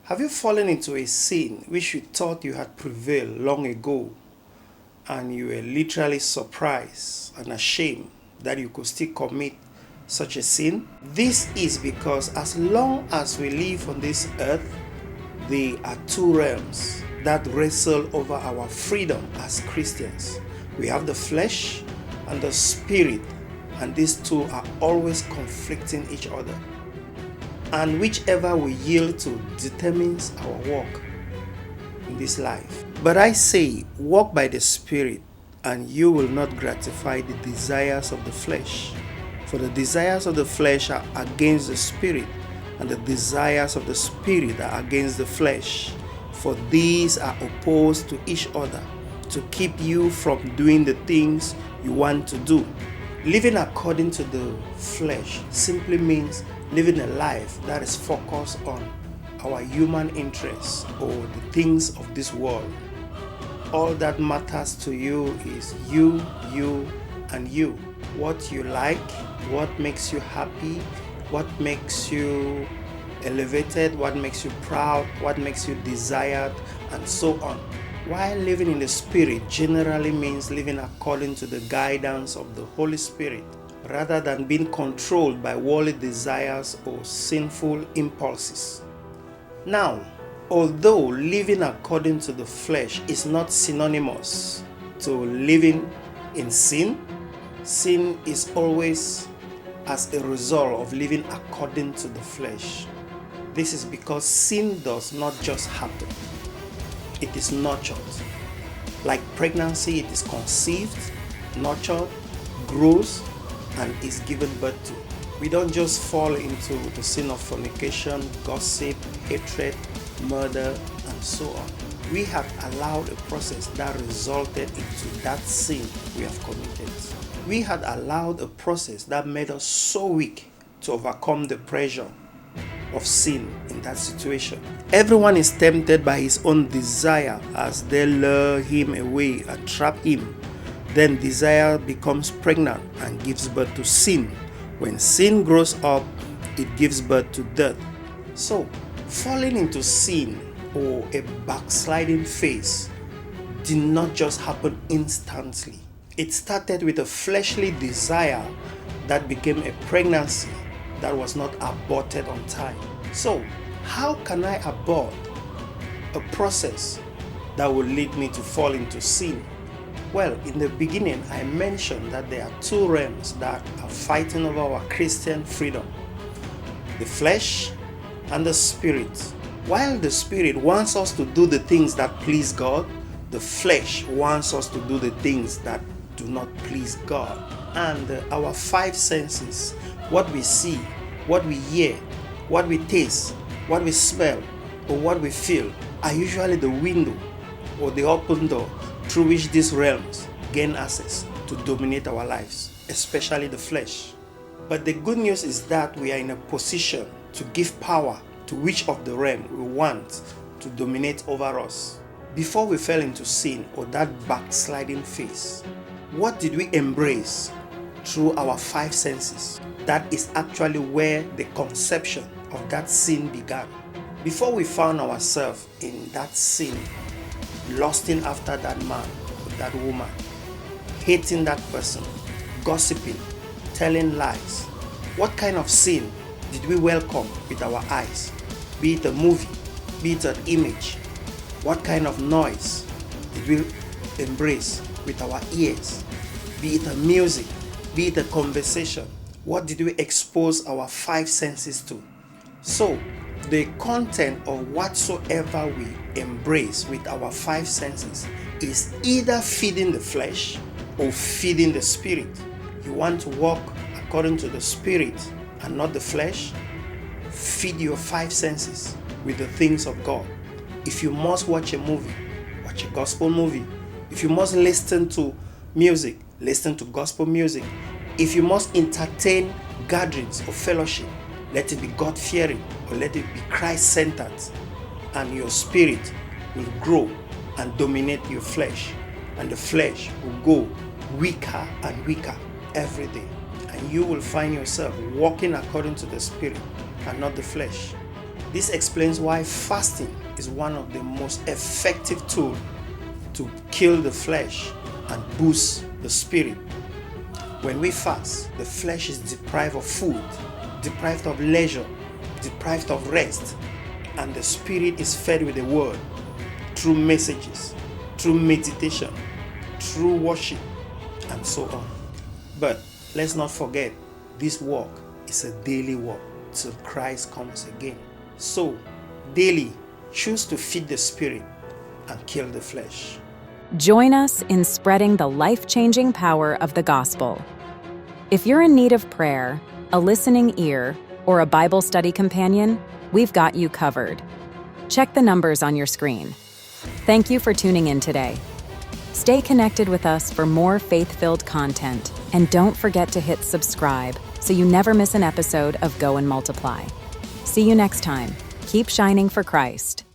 Have you fallen into a sin which you thought you had prevailed long ago, and you were literally surprised and ashamed that you could still commit such a sin? This is because as long as we live on this earth, there are two realms that wrestle over our freedom as Christians. We have the flesh and the spirit, and these two are always conflicting each other. And whichever we yield to determines our walk in this life. But I say, walk by the Spirit, and you will not gratify the desires of the flesh. For the desires of the flesh are against the Spirit, and the desires of the Spirit are against the flesh. For these are opposed to each other, to keep you from doing the things you want to do. Living according to the flesh simply means living a life that is focused on our human interests or the things of this world. All that matters to you is you, and you. What you like, what makes you happy, what makes you elevated, what makes you proud, what makes you desired, and so on. While living in the Spirit generally means living according to the guidance of the Holy Spirit, rather than being controlled by worldly desires or sinful impulses. Now, although living according to the flesh is not synonymous to living in sin, sin is always as a result of living according to the flesh. This is because sin does not just happen. It is nurtured. Like pregnancy, it is conceived, nurtured, grows, and is given birth to. We don't just fall into the sin of fornication, gossip, hatred, murder, and so on. We have allowed a process that resulted into that sin we have committed. We had allowed a process that made us so weak to overcome the pressure of sin in that situation. Everyone is tempted by his own desire as they lure him away and trap him. Then desire becomes pregnant and gives birth to sin. When sin grows up, it gives birth to death. So, falling into sin or a backsliding phase did not just happen instantly. It started with a fleshly desire that became a pregnancy that was not aborted on time. So, how can I abort a process that will lead me to fall into sin? Well, in the beginning, I mentioned that there are two realms that are fighting over our Christian freedom: the flesh and the spirit. While the spirit wants us to do the things that please God, the flesh wants us to do the things that do not please God. And our five senses, what we see, what we hear, what we taste, what we smell, or what we feel, are usually the window or the open door through which these realms gain access to dominate our lives, especially the flesh. But the good news is that we are in a position to give power to which of the realm we want to dominate over us. Before we fell into sin or that backsliding phase, what did we embrace through our five senses? That is actually where the conception of that sin began. Before we found ourselves in that sin, lusting after that man or that woman, hating that person, gossiping, telling lies, what kind of sin did we welcome with our eyes? Be it a movie, be it an image. What kind of noise did we embrace with our ears? Be it a music, be it a conversation. What did we expose our five senses to? So, the content of whatsoever we embrace with our five senses is either feeding the flesh or feeding the spirit. You want to walk according to the spirit and not the flesh? Feed your five senses with the things of God. If you must watch a movie, watch a gospel movie. If you must listen to music, listen to gospel music. If you must entertain gatherings or fellowship, let it be God-fearing or let it be Christ-centered, and your spirit will grow and dominate your flesh, and the flesh will go weaker and weaker every day, and you will find yourself walking according to the spirit and not the flesh. This explains why fasting is one of the most effective tools to kill the flesh and boost the spirit. When we fast, the flesh is deprived of food, deprived of leisure, deprived of rest, and the spirit is fed with the word through messages, through meditation, through worship, and so on. But let's not forget, this walk is a daily walk till Christ comes again. So, daily, choose to feed the spirit and kill the flesh. Join us in spreading the life-changing power of the gospel. If you're in need of prayer, a listening ear, or a Bible study companion, we've got you covered. Check the numbers on your screen. Thank you for tuning in today. Stay connected with us for more faith-filled content, and don't forget to hit subscribe so you never miss an episode of Go and Multiply. See you next time. Keep shining for Christ.